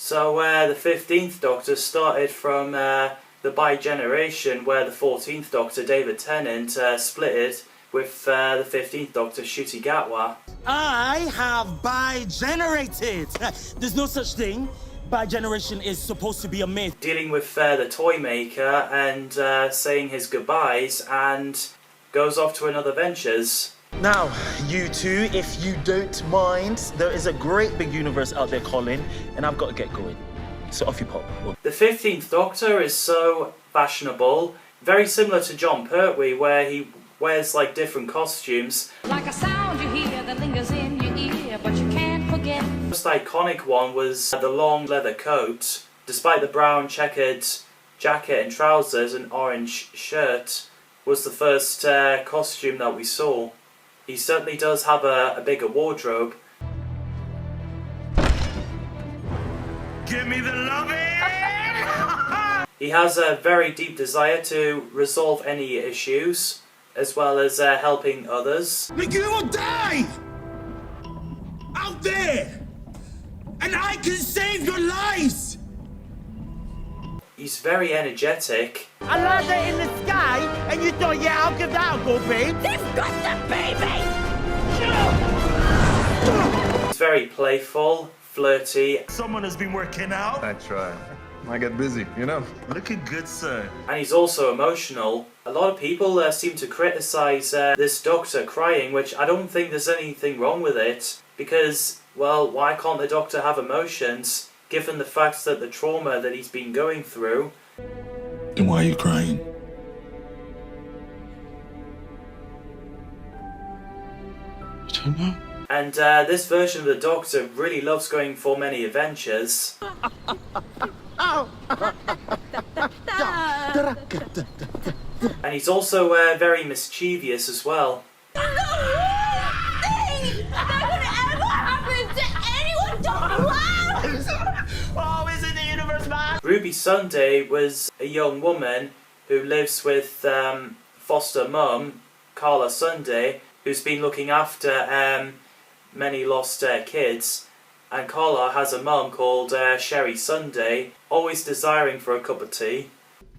So the 15th Doctor started from the bi-generation where the 14th Doctor, David Tennant, splitted with the 15th Doctor, Ncuti Gatwa. I have bi-generated. There's no such thing. Bi-generation is supposed to be a myth. Dealing with the toy maker and saying his goodbyes, and goes off to another ventures. Now, you two, if you don't mind, there is a great big universe out there, Colin, and I've got to get going. So off you pop. The 15th Doctor is so fashionable, very similar to John Pertwee, where he wears like different costumes. Like a sound you hear that lingers in your ear, but you can't forget. The most iconic one was the long leather coat. Despite the brown checkered jacket and trousers and orange shirt, was the first costume that we saw. He certainly does have a bigger wardrobe. Give me the loving! He has a very deep desire to resolve any issues, as well as helping others. Like you will die! Out there! And I can save your lives! He's very energetic. I landed in the sky, and you thought, yeah, I'll give that a go, babe. They've got the baby! He's very playful, flirty. Someone has been working out. I try. I get busy, you know. Looking good, sir. And he's also emotional. A lot of people seem to criticise this Doctor crying, which I don't think there's anything wrong with it. Because, well, why can't the Doctor have emotions, given the fact that the trauma that he's been going through? Then why are you crying? I don't know. And this version of the Doctor really loves going for many adventures. And he's also very mischievous as well. Oh, is it the universe, man? Ruby Sunday was a young woman who lives with foster mum, Carla Sunday, who's been looking after many lost kids. And Carla has a mum called Sherry Sunday, always desiring for a cup of tea.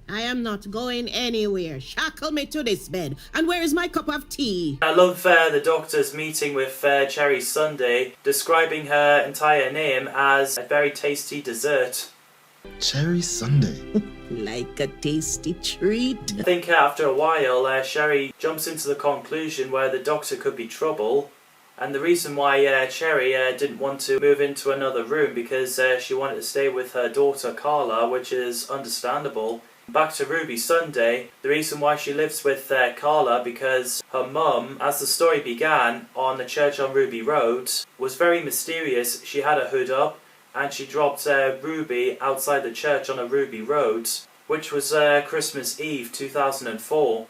I am not going anywhere. Shackle me to this bed. And where is my cup of tea? I love the Doctor's meeting with Cherry Sunday, describing her entire name as a very tasty dessert. Cherry Sunday. Like a tasty treat. I think after a while, Sherry jumps into the conclusion where the Doctor could be trouble. And the reason why Cherry didn't want to move into another room because she wanted to stay with her daughter Carla, which is understandable. Back to Ruby Sunday, the reason why she lives with Carla because her mum, as the story began on the church on Ruby Road, was very mysterious. She had a hood up and she dropped Ruby outside the church on a Ruby Road, which was Christmas Eve 2004.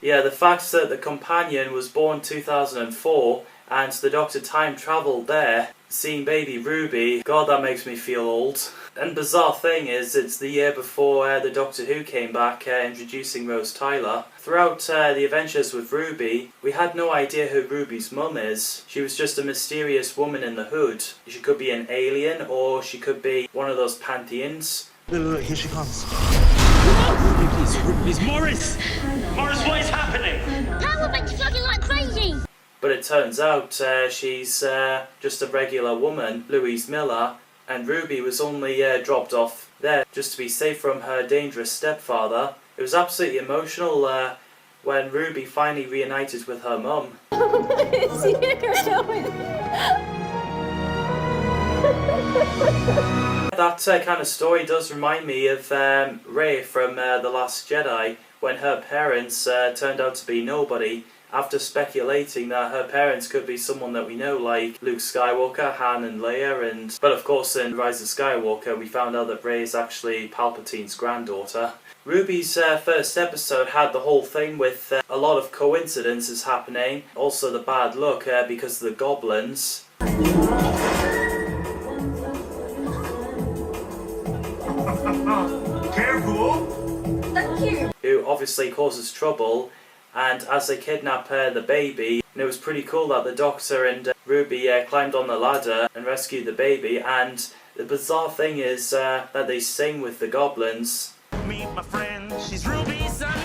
Yeah, the fact that the companion was born 2004 and the Doctor time travelled there, seeing baby Ruby, God, that makes me feel old. And bizarre thing is, it's the year before the Doctor Who came back introducing Rose Tyler. Throughout the adventures with Ruby, we had no idea who Ruby's mum is. She was just a mysterious woman in the hood. She could be an alien or she could be one of those pantheons. Look, here she comes. Please, Morris! Morris, what is happening? Power makes fucking like crazy! But it turns out she's just a regular woman, Louise Miller, and Ruby was only dropped off there just to be safe from her dangerous stepfather. It was absolutely emotional when Ruby finally reunited with her mum. That kind of story does remind me of Rey from The Last Jedi, when her parents turned out to be nobody, after speculating that her parents could be someone that we know, like Luke Skywalker, Han and Leia, but of course in Rise of Skywalker we found out that Rey is actually Palpatine's granddaughter. Ruby's first episode had the whole thing with a lot of coincidences happening, also the bad luck because of the goblins. Careful! Thank you! Who obviously causes trouble, and as they kidnap the baby, and it was pretty cool that the Doctor and Ruby climbed on the ladder and rescued the baby. And the bizarre thing is that they sing with the goblins. Meet my friend, she's Ruby Sunday.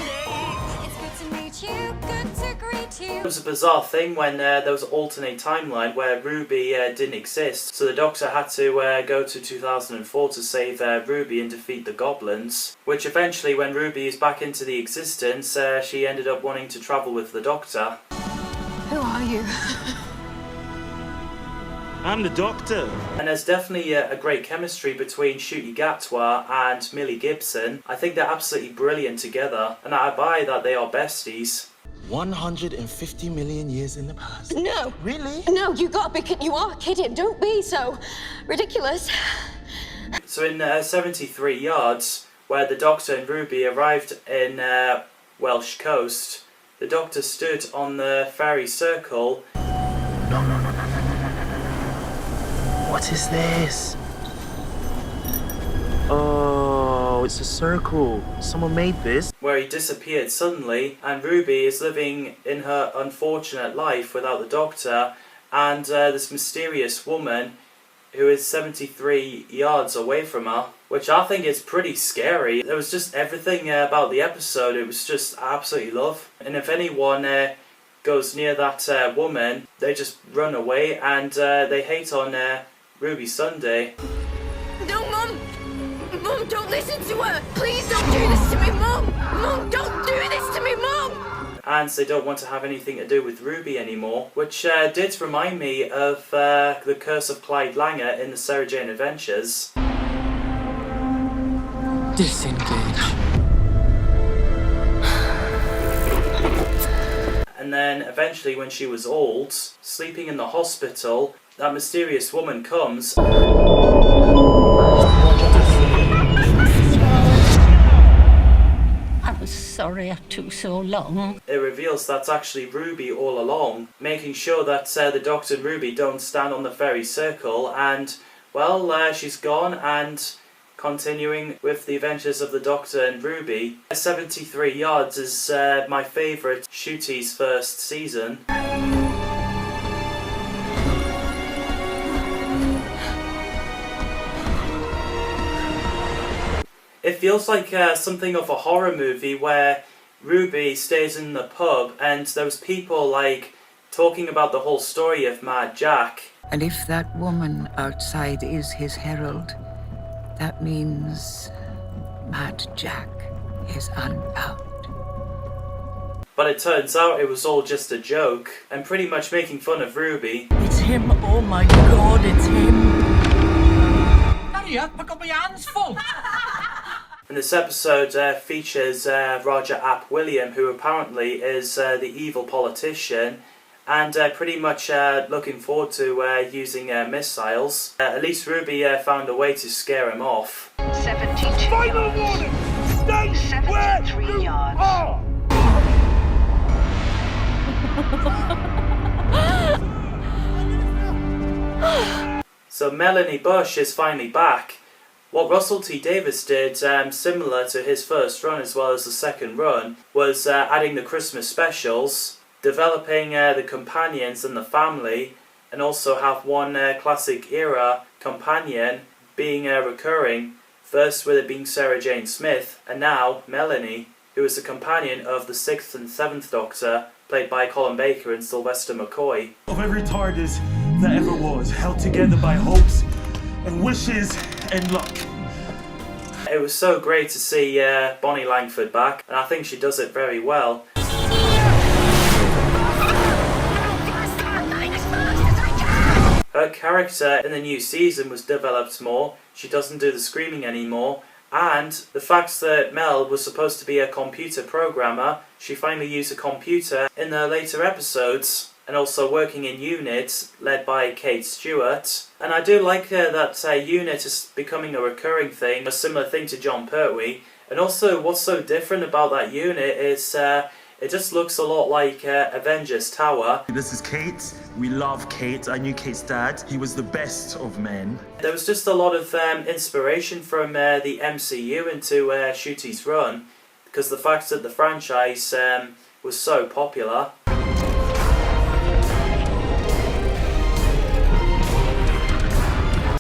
It's good to meet you, good to greet you. It was a bizarre thing when there was an alternate timeline where Ruby didn't exist, so the Doctor had to go to 2004 to save Ruby and defeat the goblins, which eventually, when Ruby is back into the existence, she ended up wanting to travel with the Doctor. Who are you? I'm the Doctor. And there's definitely a great chemistry between Ncuti Gatwa and Millie Gibson. I think they're absolutely brilliant together, and I buy that they are besties. 150 million years in the past. No. Really? No, you are kidding. Don't be so ridiculous. So in 73 yards, where the Doctor and Ruby arrived in Welsh coast, the Doctor stood on the fairy circle. No. What is this? Oh, it's a circle. Someone made this. Where he disappeared suddenly, and Ruby is living in her unfortunate life without the Doctor, and this mysterious woman who is 73 yards away from her, which I think is pretty scary. There was just everything about the episode, it was just absolutely love. And if anyone goes near that woman, they just run away, and they hate on Ruby Sunday. No, Mum! Mum, don't listen to her! Please don't do this to me, Mum! Mum, don't do this to me, Mum! And they don't want to have anything to do with Ruby anymore, which did remind me of the Curse of Clyde Langer in the Sarah Jane Adventures. Disengage. And then eventually, when she was old, sleeping in the hospital, that mysterious woman comes. I was sorry it took so long. It reveals that's actually Ruby all along, making sure that the Doctor and Ruby don't stand on the fairy circle, and, well, she's gone, and continuing with the adventures of the Doctor and Ruby. 73 yards is my favourite Ncuti's first season. It feels like something of a horror movie where Ruby stays in the pub and those people like talking about the whole story of Mad Jack. And if that woman outside is his herald, that means Mad Jack is unbound. But it turns out it was all just a joke and pretty much making fun of Ruby. It's him, oh my god, it's him. Hurry up, I've got my hands full. And this episode features Roger Ap William, who apparently is the evil politician, and pretty much looking forward to using missiles. At least Ruby found a way to scare him off. 72 Final warning! Stay 73 yards. So Melanie Bush is finally back. What Russell T Davies did, similar to his first run as well as the second run, was adding the Christmas specials, developing the companions and the family, and also have one classic era companion being recurring, first with it being Sarah Jane Smith, and now Melanie, who is the companion of the 6th and 7th Doctor, played by Colin Baker and Sylvester McCoy. Of every TARDIS that ever was, held together by hopes and wishes and luck. It was so great to see Bonnie Langford back, and I think she does it very well. Her character in the new season was developed more, she doesn't do the screaming anymore, and the fact that Mel was supposed to be a computer programmer, she finally used a computer in the later episodes, and also working in UNIT, led by Kate Stewart. And I do like that UNIT is becoming a recurring thing, a similar thing to John Pertwee. And also, what's so different about that unit is it just looks a lot like Avengers Tower. This is Kate. We love Kate. I knew Kate's dad. He was the best of men. There was just a lot of inspiration from the MCU into Ncuti's run. because the fact that the franchise was so popular.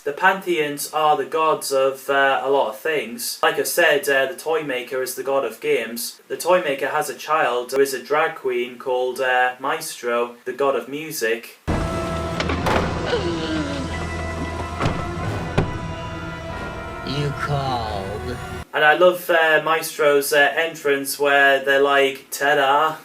The pantheons are the gods of a lot of things. Like I said, the toy maker is the god of games. The toy maker has a child who is a drag queen called Maestro, the god of music. You called. And I love Maestro's entrance where they're like, ta-da!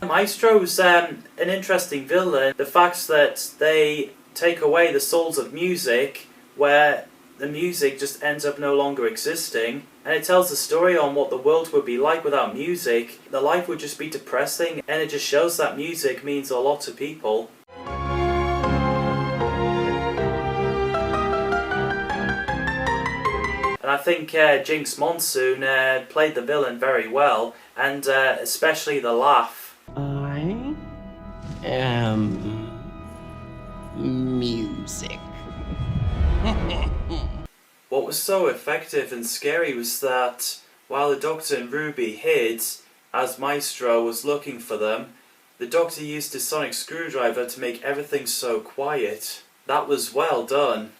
Maestro's an interesting villain. The fact that they take away the souls of music, where the music just ends up no longer existing, and it tells the story on what the world would be like without music. The life would just be depressing, and it just shows that music means a lot to people. And I think Jinx Monsoon played the villain very well, and especially the laugh. I am music. What was so effective and scary was that while the Doctor and Ruby hid, as Maestro was looking for them, the Doctor used his sonic screwdriver to make everything so quiet. That was well done.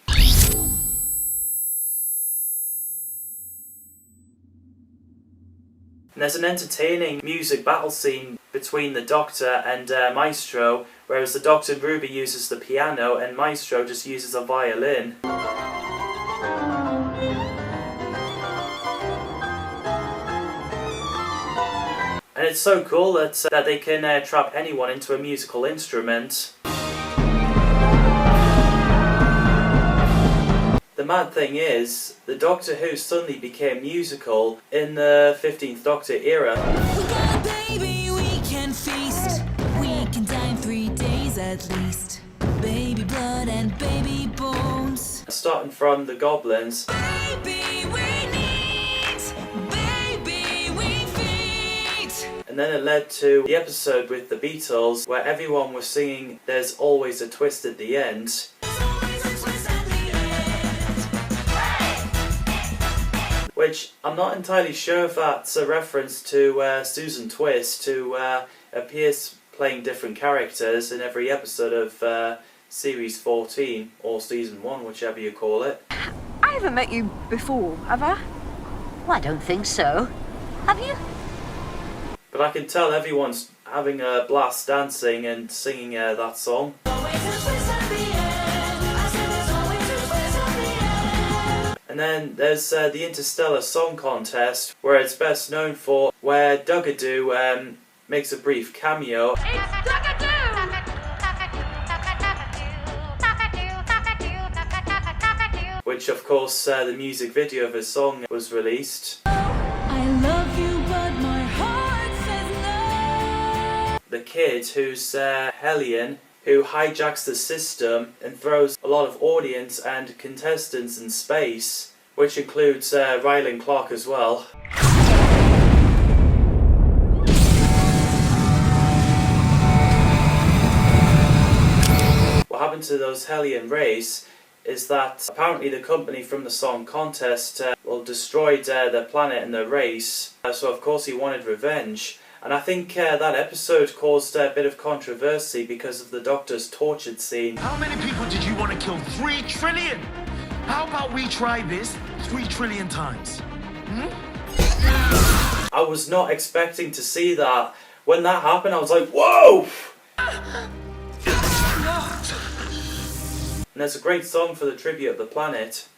And there's an entertaining music battle scene between the Doctor and Maestro, whereas the Doctor and Ruby uses the piano and Maestro just uses a violin. And it's so cool that they can trap anyone into a musical instrument. The mad thing is, the Doctor Who suddenly became musical in the 15th Doctor era. Baby, we can feast. We can die in 3 days at least. Baby blood and baby bones. Starting from the Goblins. Baby, we need. Baby, we feed. And then it led to the episode with the Beatles, where everyone was singing "There's Always a Twist at the End." Which I'm not entirely sure if that's a reference to Susan Twist, who appears playing different characters in every episode of Series 14, or Season 1, whichever you call it. I haven't met you before, have I? Well, I don't think so. Have you? But I can tell everyone's having a blast dancing and singing that song. And then there's the Interstellar Song Contest, where it's best known for, where Dugadoo makes a brief cameo. Which, of course, the music video of his song was released. I love you, but my heart says no. The kid who's Hellion, who hijacks the system and throws a lot of audience and contestants in space, which includes Rylan Clark as well. What happened to those Hellion race is that apparently the company from the song contest destroyed their planet and their race, so of course he wanted revenge. And I think that episode caused a bit of controversy because of the Doctor's tortured scene. How many people did you want to kill? 3 trillion! How about we try this 3 trillion times? I was not expecting to see that. When that happened, I was like, whoa! And there's a great song for the tribute of the planet.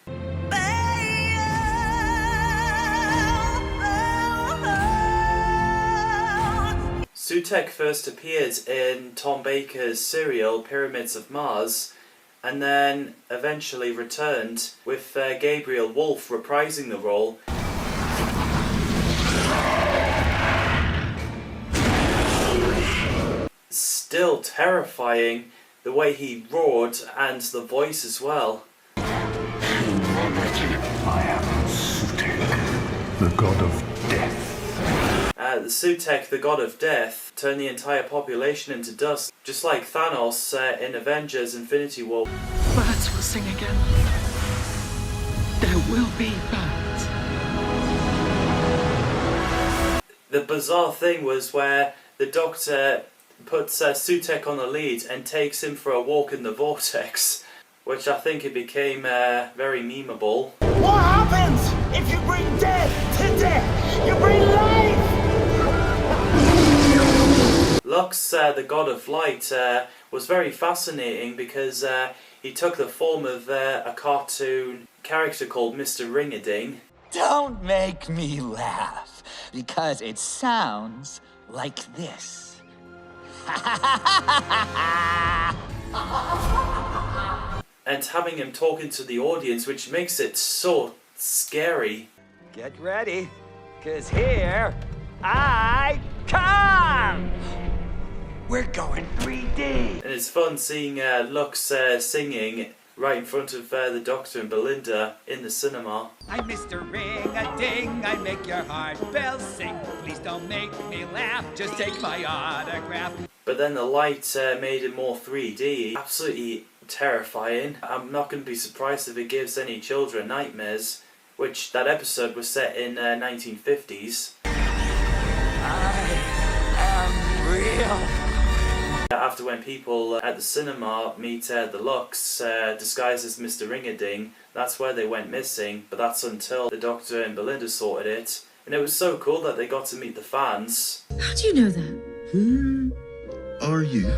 Sutekh first appeared in Tom Baker's serial Pyramids of Mars, and then eventually returned with Gabriel Wolfe reprising the role. Still terrifying, the way he roared and the voice as well. I am Sutekh, the god of death. The Sutekh, the god of death, turned the entire population into dust, just like Thanos in Avengers Infinity War. Birds will sing again. There will be birds. The bizarre thing was where the Doctor puts Sutek on the lead and takes him for a walk in the vortex, which I think it became very memeable. What happens if you bring death to death? You bring life! Lux, the God of Light, was very fascinating because he took the form of a cartoon character called Mr. Ring-a-Ding. Don't make me laugh, because it sounds like this. And having him talking to the audience, which makes it so scary. Get ready, because here I come! We're going 3D! And it's fun seeing Lux singing right in front of the Doctor and Belinda in the cinema. I'm Mr. Ring-a-Ding, I make your heart bells sing. Please don't make me laugh, just take my autograph. But then the light made it more 3D. Absolutely terrifying. I'm not going to be surprised if it gives any children nightmares, which that episode was set in 1950s. I am real. After when people at the cinema meet the Lux disguised as Mr. Ring-a-Ding, that's where they went missing, but that's until the Doctor and Belinda sorted it. And it was so cool that they got to meet the fans. How do you know that? Who are you?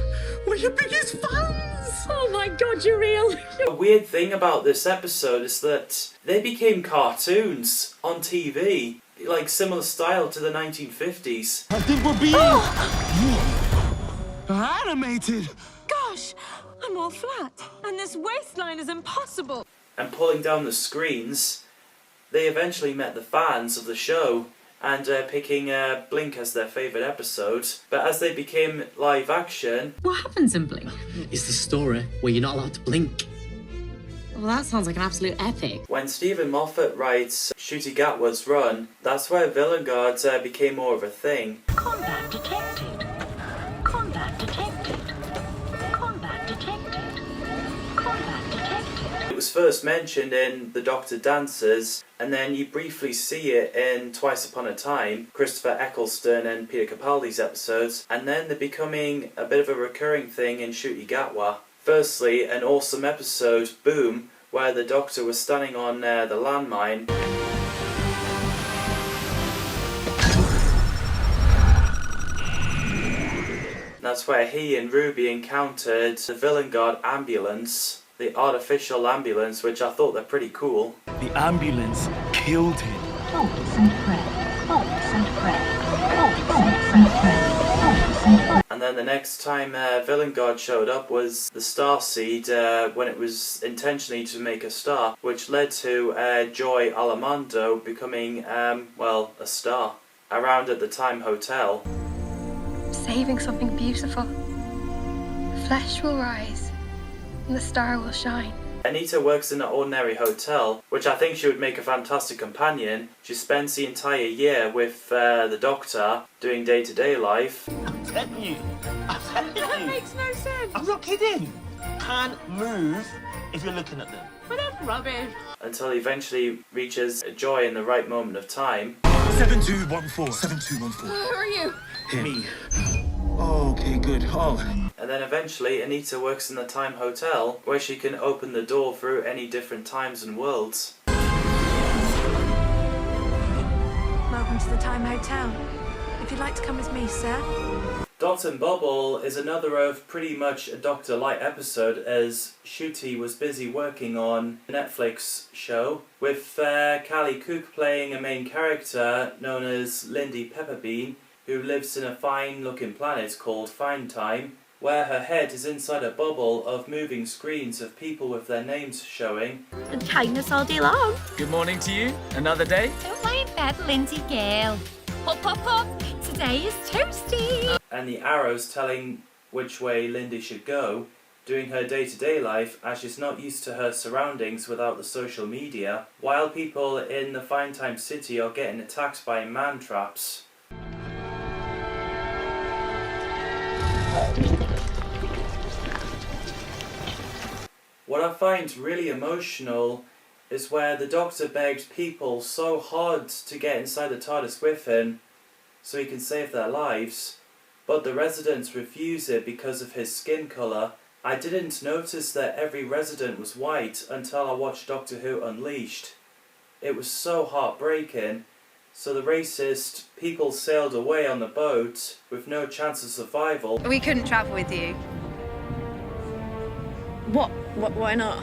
We're your biggest fans! Oh my god, you're real! A weird thing about this episode is that they became cartoons on TV, like similar style to the 1950s. I think we're being animated. Gosh, I'm all flat, and this waistline is impossible. And pulling down the screens, they eventually met the fans of the show and picking Blink as their favourite episode. But as they became live action... What happens in Blink? It's the story where you're not allowed to blink. Well, that sounds like an absolute epic. When Stephen Moffat writes Ncuti Gatwa's run, that's where villain guards became more of a thing. Combat detected. Combat detected. Combat detected. Combat detected. It was first mentioned in The Doctor Dances, and then you briefly see it in Twice Upon a Time, Christopher Eccleston and Peter Capaldi's episodes, and then they're becoming a bit of a recurring thing in Ncuti Gatwa. Firstly, an awesome episode, Boom, where the Doctor was standing on the landmine. That's where he and Ruby encountered the villain guard ambulance, the artificial ambulance, which I thought they're pretty cool. The ambulance killed him. Bolts and bread. Bolts and bread. Bolts and bread. And then the next time Villain Guard showed up was the Starseed when it was intentionally to make a star, which led to Joy Alamando becoming, well, a star. Around at the Time Hotel. Saving something beautiful. The flesh will rise, and the star will shine. Anita works in an ordinary hotel, which I think she would make a fantastic companion. She spends the entire year with the Doctor, doing day-to-day life. I'm telling you. That makes no sense. I'm not kidding. Can't move if you're looking at them. But that's rubbish. Until he eventually reaches Joy in the right moment of time. 7214. 7214. Who are you? Me. Oh, okay, good. Oh. And then eventually Anita works in the Time Hotel, where she can open the door through any different times and worlds. Welcome to the Time Hotel. If you'd like to come with me, sir. Dot and Bubble is another of pretty much a Doctor Light episode, as Ncuti was busy working on a Netflix show, with Callie Cook playing a main character known as Lindy Pepperbean, who lives in a fine-looking planet called Fine Time, where her head is inside a bubble of moving screens of people with their names showing. And kindness all day long. Good morning to you. Another day? Don't lie in bed, Lindsay Gale. Pop, pop, pop. Today is toasty. And the arrows telling which way Lindy should go, doing her day-to-day life as she's not used to her surroundings without the social media, while people in the Fine Time City are getting attacked by man-traps. What I find really emotional is where the Doctor begged people so hard to get inside the TARDIS with him, so he can save their lives, but the residents refuse it because of his skin colour. I didn't notice that every resident was white until I watched Doctor Who Unleashed. It was so heartbreaking. So the racist people sailed away on the boat with no chance of survival. We couldn't travel with you. Why not?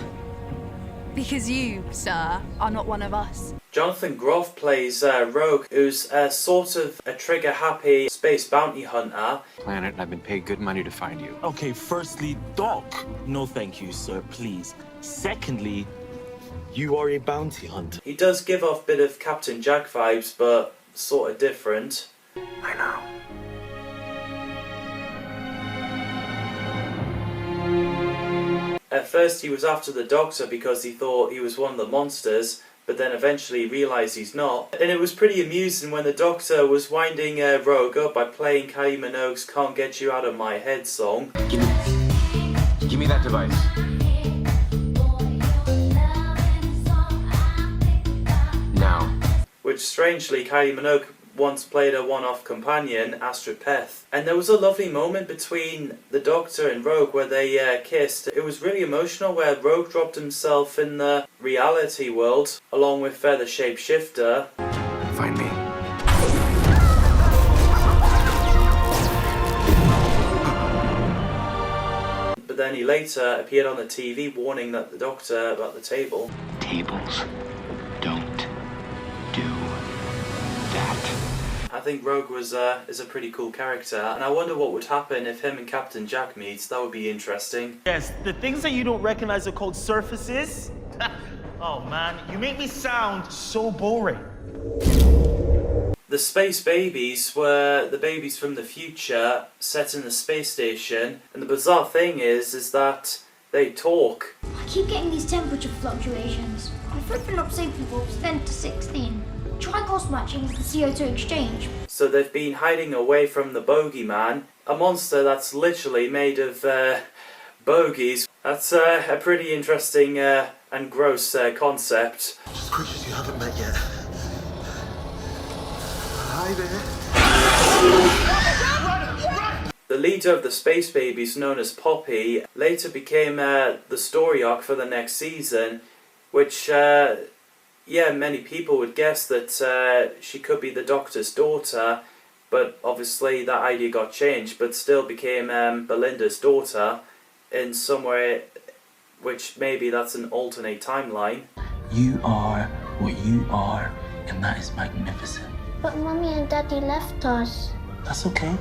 Because you, sir, are not one of us. Jonathan Groff plays Rogue, who's sort of a trigger-happy space bounty hunter. Planet, I've been paid good money to find you. Okay, firstly, Doc. No thank you, sir, please. Secondly, you are a bounty hunter. He does give off a bit of Captain Jack vibes, but sort of different. I know. At first he was after the Doctor because he thought he was one of the monsters, but then eventually realised he's not. And it was pretty amusing when the Doctor was winding Rogue up by playing Kylie Minogue's Can't Get You Out of My Head song. Give me that device. Now. Which strangely Kylie Minogue once played a one-off companion, Astrid Peth. And there was a lovely moment between the Doctor and Rogue where they kissed. It was really emotional, where Rogue dropped himself in the reality world along with the shapeshifter. Find me. But then he later appeared on the TV warning that the Doctor about the table. Tables don't do that. I think Rogue is a pretty cool character, and I wonder what would happen if him and Captain Jack meet. That would be interesting. Yes, the things that you don't recognize are called surfaces. Oh man, you make me sound so boring. The space babies were the babies from the future set in the space station, and the bizarre thing is that they talk. I keep getting these temperature fluctuations. I've opened up safety bulbs 10 to 16. Try cost matching the CO2 exchange. So they've been hiding away from the bogeyman, a monster that's literally made of bogies. That's a pretty interesting and gross concept. Just creatures you haven't met yet. Hi there. The leader of the space babies, known as Poppy, later became the story arc for the next season, which many people would guess that she could be the Doctor's daughter, but obviously that idea got changed, but still became Belinda's daughter in somewhere, which maybe that's an alternate timeline. You are what you are, and that is magnificent. But Mummy and Daddy left us. That's okay.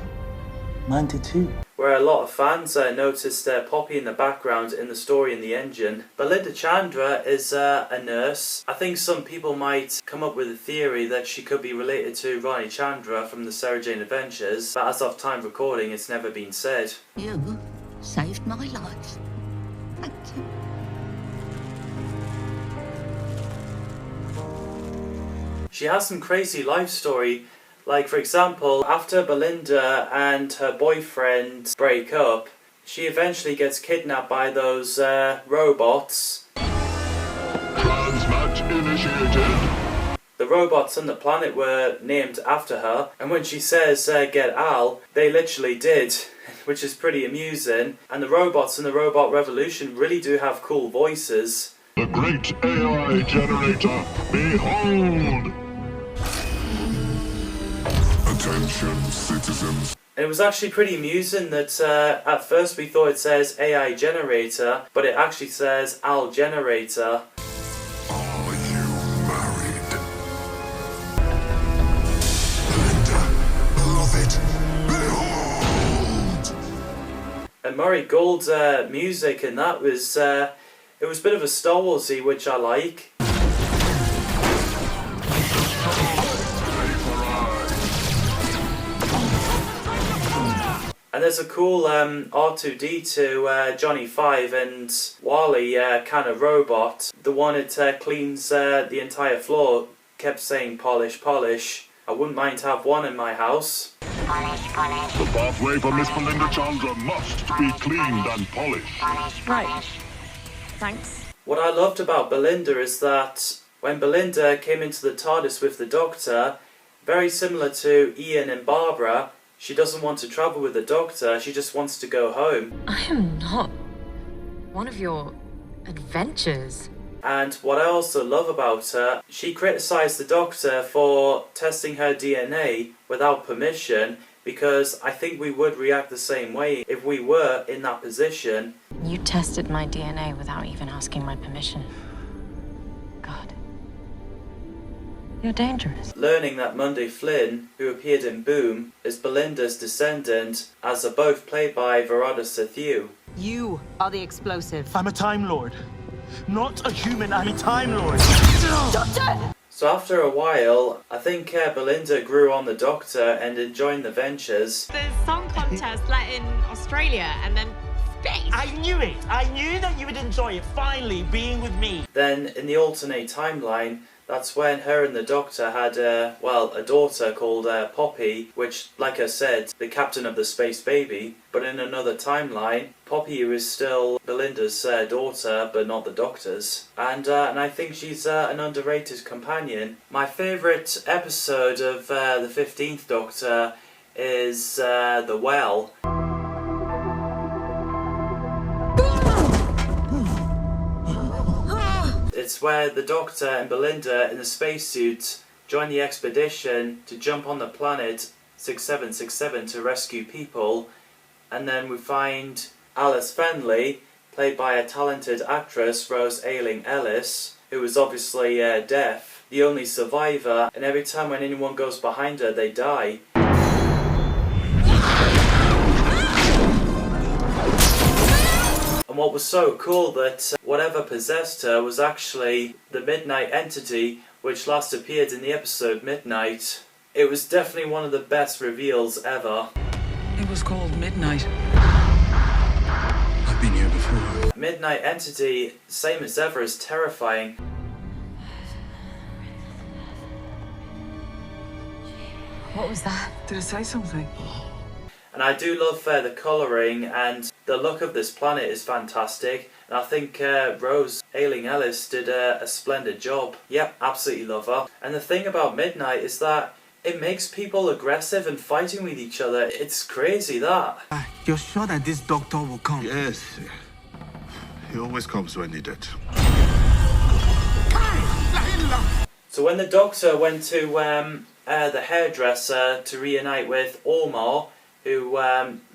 Mine did too. Where a lot of fans noticed Poppy in the background in the story in the engine. Belinda Chandra is a nurse. I think some people might come up with a theory that she could be related to Ronnie Chandra from the Sarah Jane Adventures, but as of time recording it's never been said. You saved my life. Thank you. She has some crazy life story. Like, for example, after Belinda and her boyfriend break up, she eventually gets kidnapped by those robots. Transmat initiated. The robots on the planet were named after her, and when she says, get Al, they literally did, which is pretty amusing. And the robots in the Robot Revolution really do have cool voices. The great AI generator, behold! Attention, citizens. And it was actually pretty amusing that at first we thought it says AI generator, but it actually says Al generator. Are you married? Belinda, beloved, behold! And Murray Gold's music, and that was it was a bit of a Star Warsy, which I like. And there's a cool R2-D2 Johnny 5 and Wally kind of robot. The one that cleans the entire floor kept saying polish, polish. I wouldn't mind to have one in my house. The pathway for Miss Belinda Chandra must be cleaned and polished. Right. Thanks. What I loved about Belinda is that when Belinda came into the TARDIS with the Doctor, Very similar to Ian and Barbara, she doesn't want to travel with the Doctor, she just wants to go home. I am not one of your adventures. And what I also love about her, she criticised the Doctor for testing her DNA without permission, because I think we would react the same way if we were in that position. You tested my DNA without even asking my permission. God. You're dangerous. Learning that Monday Flynn, who appeared in Boom, is Belinda's descendant, as are both played by Verada Sethiu. You are the explosive. I'm a Time Lord. Not a human, I'm a Time Lord. Doctor! So after a while, I think Belinda grew on the Doctor and enjoying the ventures. There's song contest like in Australia and then space. I knew it! I knew that you would enjoy it, finally, being with me. Then, in the alternate timeline, that's when her and the Doctor had, a daughter called Poppy, which, like I said, the captain of the Space Baby. But in another timeline, Poppy was still Belinda's daughter, but not the Doctor's. And I think she's an underrated companion. My favourite episode of the 15th Doctor is The Well. It's where the Doctor and Belinda in the spacesuit join the expedition to jump on the planet 6767 to rescue people, and then we find Alice Fenley, played by a talented actress, Rose Ayling-Ellis, who is obviously deaf, the only survivor, and every time when anyone goes behind her they die. And what was so cool that whatever possessed her was actually the Midnight entity, which last appeared in the episode Midnight. It was definitely one of the best reveals ever. It was called Midnight. I've been here before. Midnight entity, same as ever, is terrifying. What was that? Did I say something? And I do love the colouring, and the look of this planet is fantastic. And I think Rose Ayling-Ellis did a splendid job. Yep, absolutely love her. And the thing about Midnight is that it makes people aggressive and fighting with each other. It's crazy, that. You're sure that this Doctor will come? Yes. He always comes when needed. So when the Doctor went to the hairdresser to reunite with Ormar, who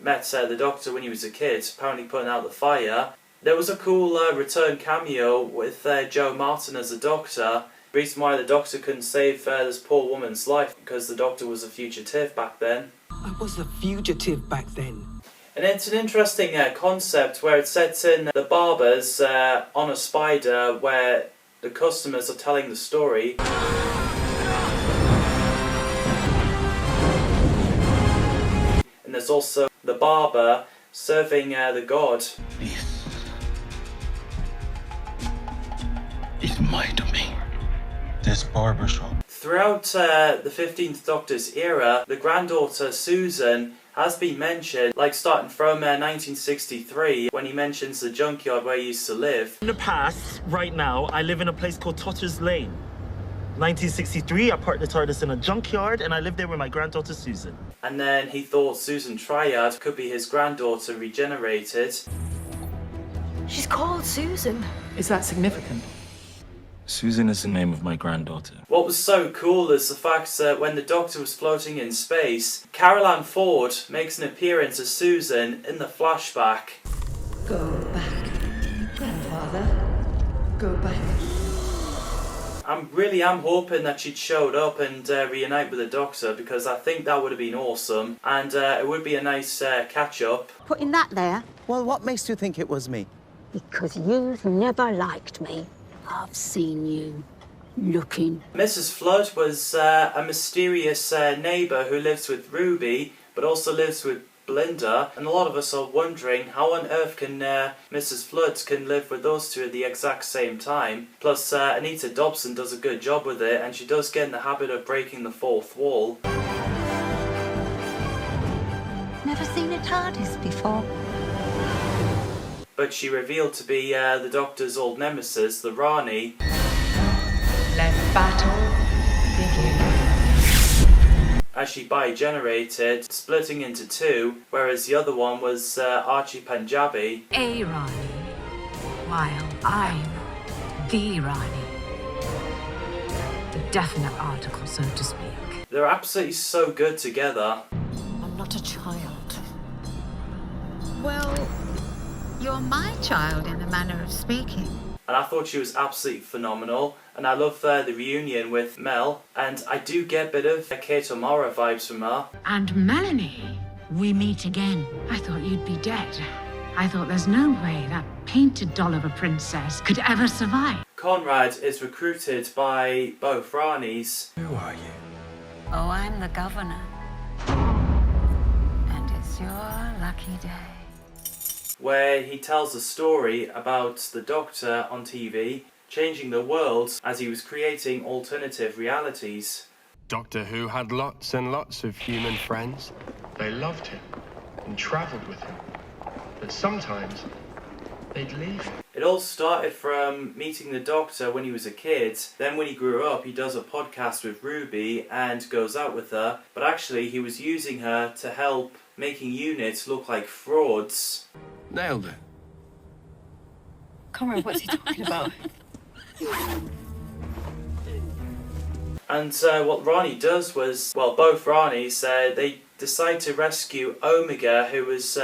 met the Doctor when he was a kid, apparently putting out the fire, there was a cool return cameo with Joe Martin as the Doctor. The reason why the Doctor couldn't save this poor woman's life, because the Doctor was a fugitive back then. I was a fugitive back then. And it's an interesting concept where it sets in the barbers on a spider where the customers are telling the story. And there's also the barber serving the god. It's my domain. This barbershop. Throughout the 15th Doctor's era, the granddaughter Susan has been mentioned, like starting from 1963, when he mentions the junkyard where he used to live. In the past, right now, I live in a place called Totter's Lane. 1963, I parked the TARDIS in a junkyard, and I lived there with my granddaughter Susan. And then he thought Susan Triad could be his granddaughter regenerated. She's called Susan. Is that significant? Susan is the name of my granddaughter. What was so cool is the fact that when the Doctor was floating in space, Carol Ann Ford makes an appearance as Susan in the flashback. Go back, grandfather. Go back. I really am hoping that she'd showed up and reunite with the Doctor, because I think that would have been awesome, and it would be a nice catch-up. Putting that there? Well, what makes you think it was me? Because you've never liked me. I've seen you looking. Mrs. Flood was a mysterious neighbour who lives with Ruby, but also lives with Belinda, and a lot of us are wondering how on earth can Mrs. Flood can live with those two at the exact same time. Plus, Anita Dobson does a good job with it, and she does get in the habit of breaking the fourth wall. Never seen a TARDIS before. But she revealed to be the Doctor's old nemesis, the Rani. Let battle begin. as she biogenerated, splitting into two, whereas the other one was Archie Punjabi. A Rani, while I'm the Rani. The definite article, so to speak. They're absolutely so good together. I'm not a child. Well, you're my child in a manner of speaking. And I thought she was absolutely phenomenal. And I love the reunion with Mel. And I do get a bit of Kate O'Mara vibes from her. And Melanie, we meet again. I thought you'd be dead. I thought there's no way that painted doll of a princess could ever survive. Conrad is recruited by both Ranis. Who are you? Oh, I'm the governor. And it's your lucky day. Where he tells a story about the Doctor on TV changing the world as he was creating alternative realities. Doctor Who had lots and lots of human friends. They loved him and travelled with him. But sometimes they'd leave him. It all started from meeting the Doctor when he was a kid. Then when he grew up, he does a podcast with Ruby and goes out with her. But actually, he was using her to help making units look like frauds. Nailed it. Conrad, what's he talking about? And what Rani does was, well, both Ranis, they decide to rescue Omega, who was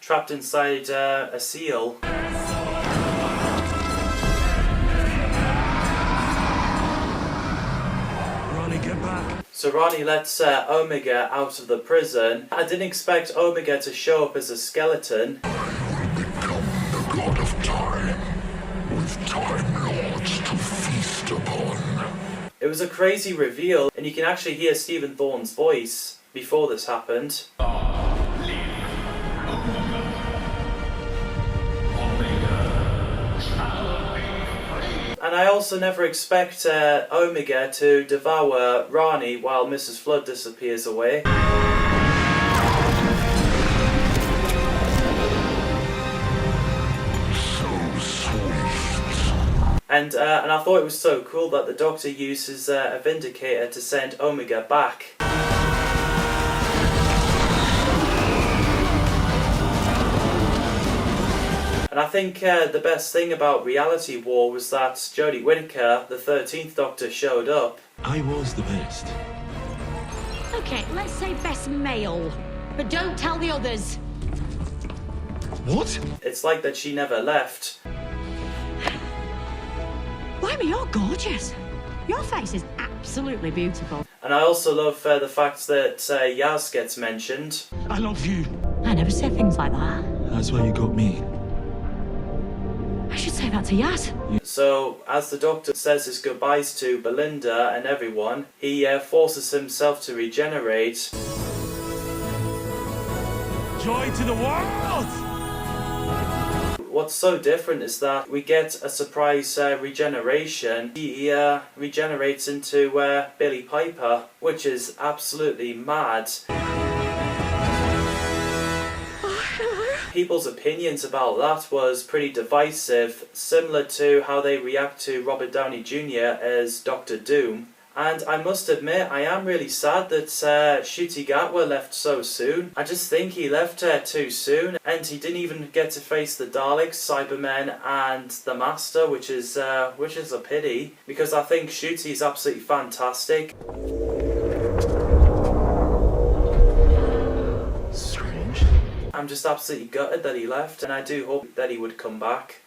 trapped inside a seal. Ronnie, get back. So Rani lets Omega out of the prison. I didn't expect Omega to show up as a skeleton. The god of time, with Time Lords to feast upon. It was a crazy reveal, and you can actually hear Stephen Thorne's voice before this happened. And I also never expect Omega to devour Rani while Mrs. Flood disappears away. And I thought it was so cool that the Doctor uses a Vindicator to send Omega back. And I think the best thing about Reality War was that Jodie Whittaker, the 13th Doctor, showed up. I was the best. Okay, let's say best male. But don't tell the others. What? It's like that she never left. Blimey, you're gorgeous. Your face is absolutely beautiful. And I also love the fact that Yaz gets mentioned. I love you. I never say things like that. That's why you got me. I should say that to Yaz. So, as the Doctor says his goodbyes to Belinda and everyone, he forces himself to regenerate. Joy to the world! What's so different is that we get a surprise regeneration. He regenerates into Billy Piper, which is absolutely mad. People's opinions about that was pretty divisive, similar to how they react to Robert Downey Jr. as Dr. Doom. And I must admit, I am really sad that Ncuti Gatwa left so soon. I just think he left too soon, and he didn't even get to face the Daleks, Cybermen, and the Master, which is a pity, because I think Ncuti is absolutely fantastic. Strange. I'm just absolutely gutted that he left, and I do hope that he would come back.